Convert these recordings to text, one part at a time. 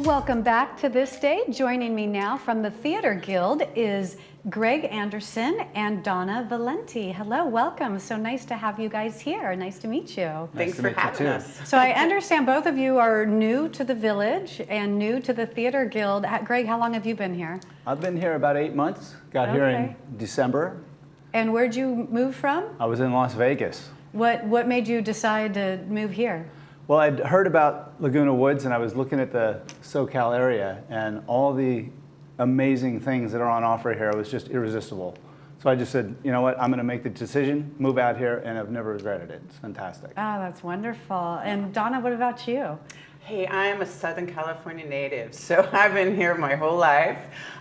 Welcome back to This Day. Joining me now from the Theater Guild is Greg Anderson and Donna Valenti. Hello, welcome. So nice to have you guys here. Nice to meet you. Thanks for having us. So I understand both of you are new to the village and new to the Theater Guild. Greg, how long have you been here? I've been here about 8 months. Got here in December. And where'd you move from? I was in Las Vegas. What made you decide to move here? Well, I'd heard about Laguna Woods and I was looking at the SoCal area and all the amazing things that are on offer here. It was just irresistible. So I just said, you know what, I'm going to make the decision, move out here, and I've never regretted it. It's fantastic. Oh, that's wonderful. And Donna, what about you? Hey, I am a Southern California native, so I've been here my whole life.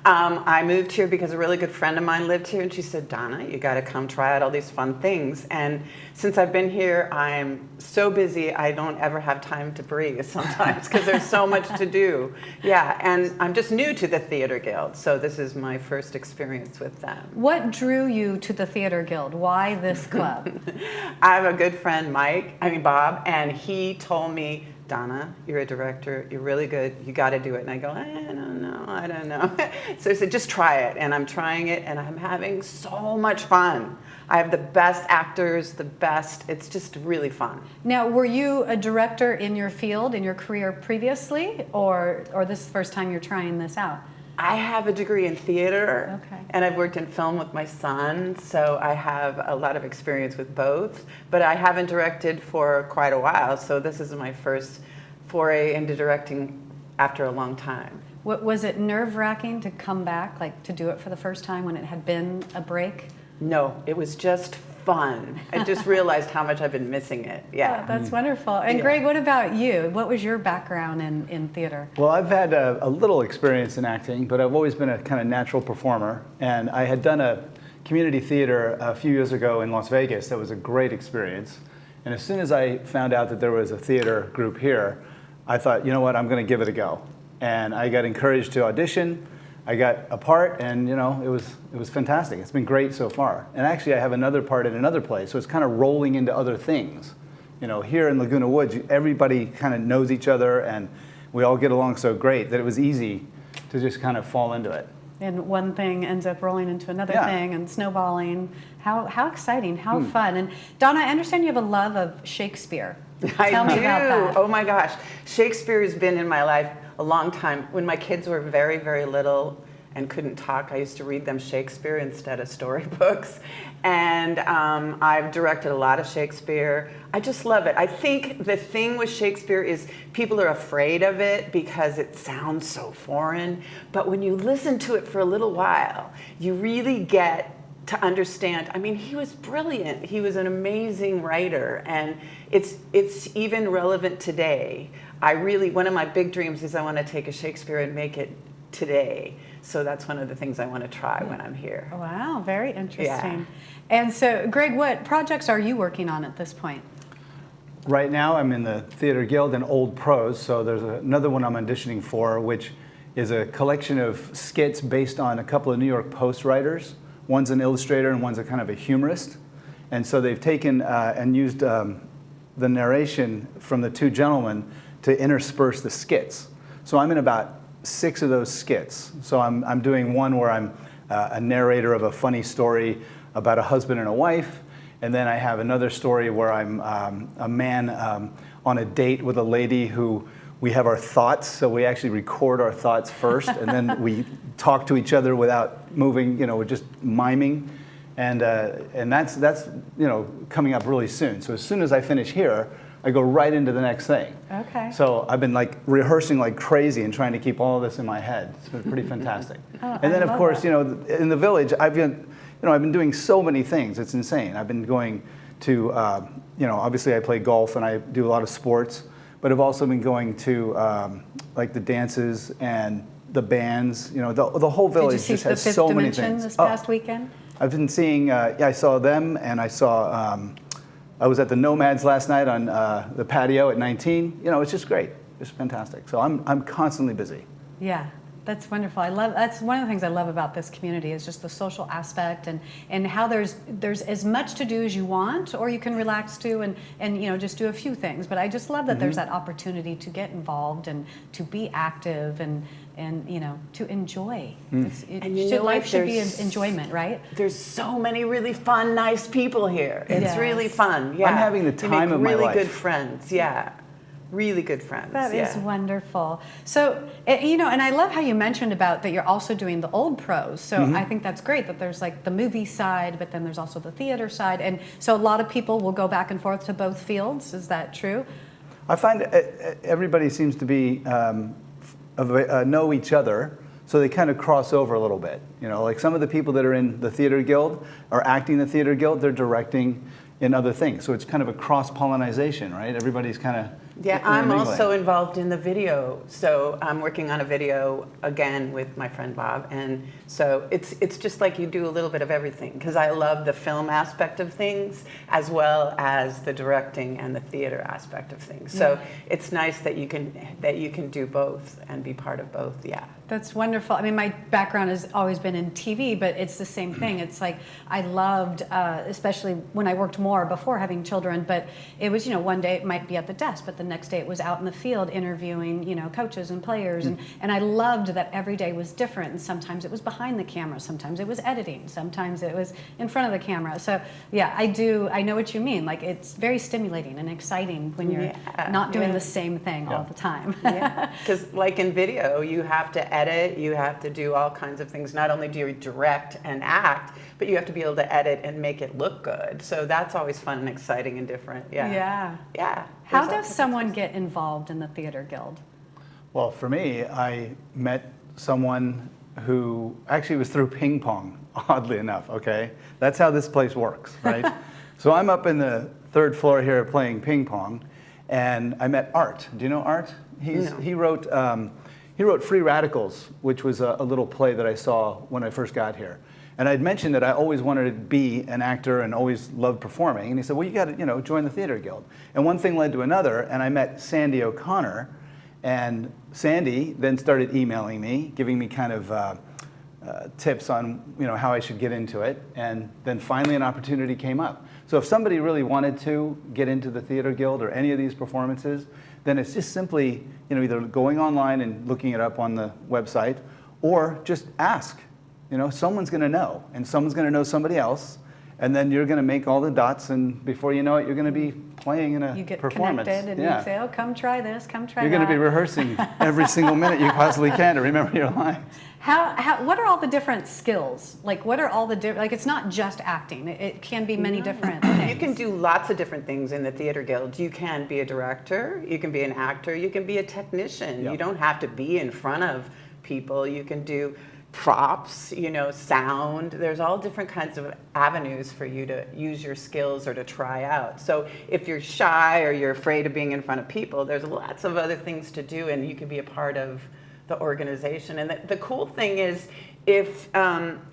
I moved here because a really good friend of mine lived here, and she said, Donna, you got to come try out all these fun things. And since I've been here, I'm so busy, I don't ever have time to breathe sometimes because there's so much to do. Yeah, and I'm just new to the Theater Guild, so this is my first experience with them. What drew you to the Theater Guild? Why this club? I have a good friend, Bob, and he told me, Donna, you're a director, you're really good, you got to do it. And I go, I don't know. So I said, just try it. And I'm trying it, and I'm having so much fun. I have the best actors, it's just really fun. Now, were you a director in your field, in your career previously, or this is the first time you're trying this out? I have a degree in theater, okay, and I've worked in film with my son, so I have a lot of experience with both, but I haven't directed for quite a while, so this is my first foray into directing after a long time. Was it nerve-wracking to come back, like to do it for the first time when it had been a break? No, it was just fun. I just realized how much I've been missing it. Yeah. Oh, that's wonderful. And Greg, what about you? What was your background in theater? Well, I've had a little experience in acting, but I've always been a kind of natural performer. And I had done a community theater a few years ago in Las Vegas. That was a great experience. And as soon as I found out that there was a theater group here, I thought, you know what, I'm going to give it a go. And I got encouraged to audition. I got a part, and it was fantastic. It's been great so far. And actually, I have another part in another place, so it's kind of rolling into other things. Here in Laguna Woods, everybody kind of knows each other, and we all get along so great that it was easy to just kind of fall into it. And one thing ends up rolling into another thing and snowballing. How exciting, how fun. And Donna, I understand you have a love of Shakespeare. Tell me about that. Oh my gosh. Shakespeare has been in my life a long time. When my kids were very, very little and couldn't talk, I used to read them Shakespeare instead of storybooks. And I've directed a lot of Shakespeare. I just love it. I think the thing with Shakespeare is people are afraid of it because it sounds so foreign. But when you listen to it for a little while, you really get to understand. I mean, he was brilliant. He was an amazing writer, and it's even relevant today. One of my big dreams is I want to take a Shakespeare and make it today. So that's one of the things I want to try when I'm here. Wow, very interesting. Yeah. And so, Greg, what projects are you working on at this point? Right now, I'm in the Theater Guild and Old Prose, so there's another one I'm auditioning for, which is a collection of skits based on a couple of New York Post writers. One's an illustrator and one's a kind of a humorist. And so they've taken and used the narration from the two gentlemen to intersperse the skits. So I'm in about 6 of those skits. So I'm doing one where I'm a narrator of a funny story about a husband and a wife. And then I have another story where I'm a man on a date with a lady who we have our thoughts, so we actually record our thoughts first, and then we talk to each other without moving, we're just miming. And that's coming up really soon. So as soon as I finish here, I go right into the next thing. Okay. So I've been rehearsing like crazy and trying to keep all of this in my head. It's been pretty fantastic. And then of course, in the village, I've been doing so many things. It's insane. I've been going to, obviously I play golf and I do a lot of sports, but I've also been going to the dances and the bands. The whole village just has so many things. Did you see the Fifth Dimension this past weekend? I've been seeing, I saw them, and I saw, I was at the Nomads last night on the patio at 19. It's just great. It's fantastic. So I'm constantly busy. Yeah. That's wonderful. That's one of the things I love about this community is just the social aspect and how there's as much to do as you want, or you can relax too and just do a few things. But I just love that there's that opportunity to get involved and to be active and to enjoy. Life should be enjoyment, right? There's so many really fun, nice people here. It's really fun. Yeah, I'm having the time of my life. Really good friends. Yeah. Really good friends. That is wonderful. So, and I love how you mentioned about that you're also doing the old pros. So I think that's great that there's like the movie side, but then there's also the theater side. And so a lot of people will go back and forth to both fields. Is that true? I find everybody seems to be know each other, so they kind of cross over a little bit. Like some of the people that are in the theater guild are acting in the theater guild, they're directing in other things. So it's kind of a cross-pollinization, right? Everybody's kind of I'm also involved in the video. So I'm working on a video again with my friend Bob. And so it's just like you do a little bit of everything, because I love the film aspect of things as well as the directing and the theater aspect of things. So it's nice that you can do both and be part of both. Yeah. That's wonderful. I mean, my background has always been in TV, but it's the same thing. It's like I loved, especially when I worked more before having children, but it was, one day it might be at the desk, but the next day it was out in the field interviewing, coaches and players. And I loved that every day was different. And sometimes it was behind the camera, sometimes it was editing, sometimes it was in front of the camera. So yeah, I know what you mean. Like it's very stimulating and exciting when you're not doing the same thing all the time. Because like in video, you have to edit, you have to do all kinds of things. Not only do you direct and act, but you have to be able to edit and make it look good. So that's always fun and exciting and different. Yeah. How does someone get involved in the Theater Guild? Well, for me, I met someone who actually was through ping pong, oddly enough, okay? That's how this place works, right? So I'm up in the third floor here playing ping pong, and I met Art. Do you know Art? He wrote Free Radicals, which was a little play that I saw when I first got here. And I'd mentioned that I always wanted to be an actor and always loved performing. And he said, well, you got to, join the Theater Guild. And one thing led to another, and I met Sandy O'Connor. And Sandy then started emailing me, giving me kind of tips on, how I should get into it. And then finally an opportunity came up. So if somebody really wanted to get into the Theater Guild or any of these performances, then it's just simply, either going online and looking it up on the website, or just ask. Someone's going to know, and someone's going to know somebody else, and then you're going to make all the dots, and before you know it, you're going to be playing in a performance. You get connected, and you say, oh, come try this, come try that. You're going to be rehearsing every single minute you possibly can to remember your lines. What are all the different skills? Like, what are all the different, like, it's not just acting. It can be many different things. You can do lots of different things in the Theater Guild. You can be a director, you can be an actor, you can be a technician. Yep. You don't have to be in front of people. You can do props, sound. There's all different kinds of avenues for you to use your skills or to try out. So if you're shy or you're afraid of being in front of people, there's lots of other things to do, and you can be a part of the organization. And the cool thing is, if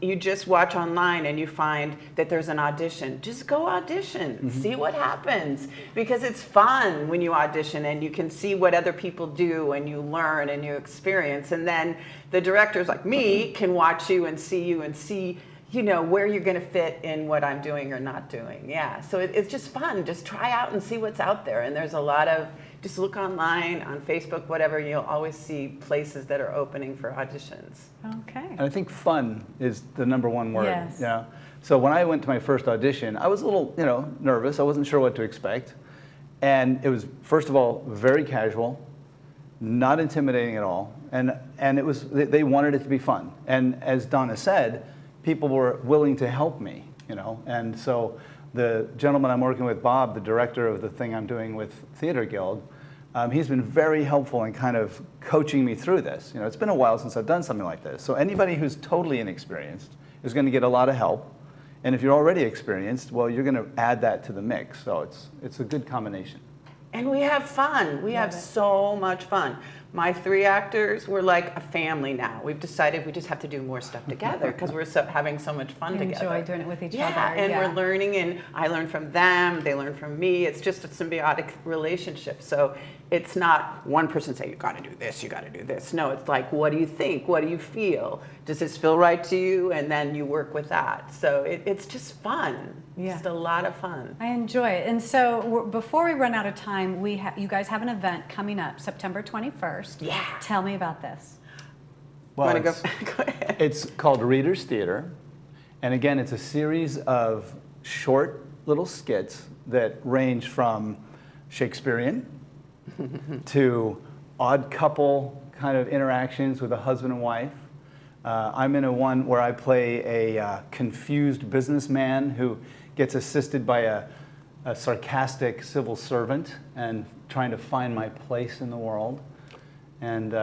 you just watch online and you find that there's an audition, just go audition, see what happens, because it's fun when you audition and you can see what other people do and you learn and you experience, and then the directors like me can watch you and see where you're going to fit in what I'm doing or not doing. Yeah, so it's just fun. Just try out and see what's out there, and there's a lot of, just look online, on Facebook, whatever, you'll always see places that are opening for auditions. Okay. And I think fun is the number one word. Yes. Yeah. So when I went to my first audition, I was a little, nervous. I wasn't sure what to expect. And it was, first of all, very casual, not intimidating at all. And it was, they wanted it to be fun. And as Donna said, people were willing to help me, And so the gentleman I'm working with, Bob, the director of the thing I'm doing with Theater Guild, he's been very helpful in kind of coaching me through this. It's been a while since I've done something like this. So anybody who's totally inexperienced is going to get a lot of help. And if you're already experienced, well, you're going to add that to the mix. So it's a good combination. And we have fun. We have so much fun. My 3 actors, we're like a family now. We've decided we just have to do more stuff together because we're having so much fun You together. enjoy doing it with each other. Yeah, and we're learning, and I learn from them, they learn from me. It's just a symbiotic relationship. So it's not one person saying, you got to do this, you got to do this. No, it's like, what do you think? What do you feel? Does this feel right to you? And then you work with that. So it's just fun. Yeah. Just a lot of fun. I enjoy it. And so before we run out of time, you guys have an event coming up September 21st. Yeah. Tell me about this. Well, Wanna go it's, ahead. it's called Reader's Theater. And again, it's a series of short little skits that range from Shakespearean to odd couple kind of interactions with a husband and wife. I'm in a one where I play a confused businessman who gets assisted by a sarcastic civil servant and trying to find my place in the world. And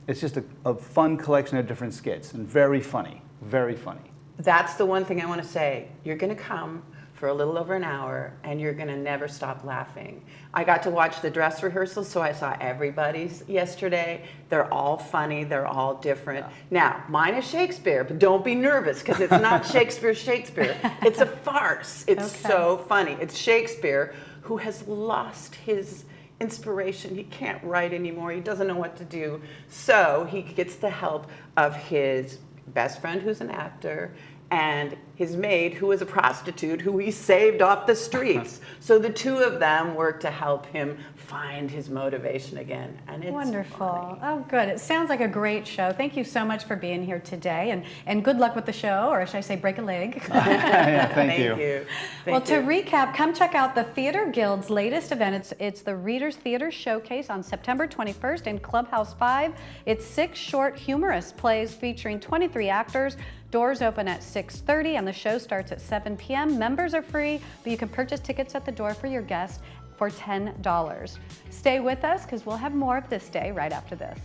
it's just a fun collection of different skits and very funny, very funny. That's the one thing I want to say. You're going to come for a little over an hour, and you're going to never stop laughing. I got to watch the dress rehearsals, so I saw everybody's yesterday. They're all funny. They're all different. Now, mine is Shakespeare, but don't be nervous, because it's not Shakespeare. It's a farce. It's so funny. It's Shakespeare who has lost his inspiration. He can't write anymore. He doesn't know what to do. So he gets the help of his best friend, who's an actor, and his maid, who is a prostitute, who he saved off the streets. So the two of them work to help him find his motivation again. And it's Wonderful. funny. Oh, good. It sounds like a great show. Thank you so much for being here today, and good luck with the show, or should I say break a leg. Yeah, thank you. Well, Thank to you. recap, come check out the Theater Guild's latest event. It's the Readers Theater Showcase on September 21st in Clubhouse 5. It's 6 short, humorous plays featuring 23 actors. Doors open at 6:30 and the show starts at 7 p.m. Members are free, but you can purchase tickets at the door for your guests for $10. Stay with us because we'll have more of This Day right after this.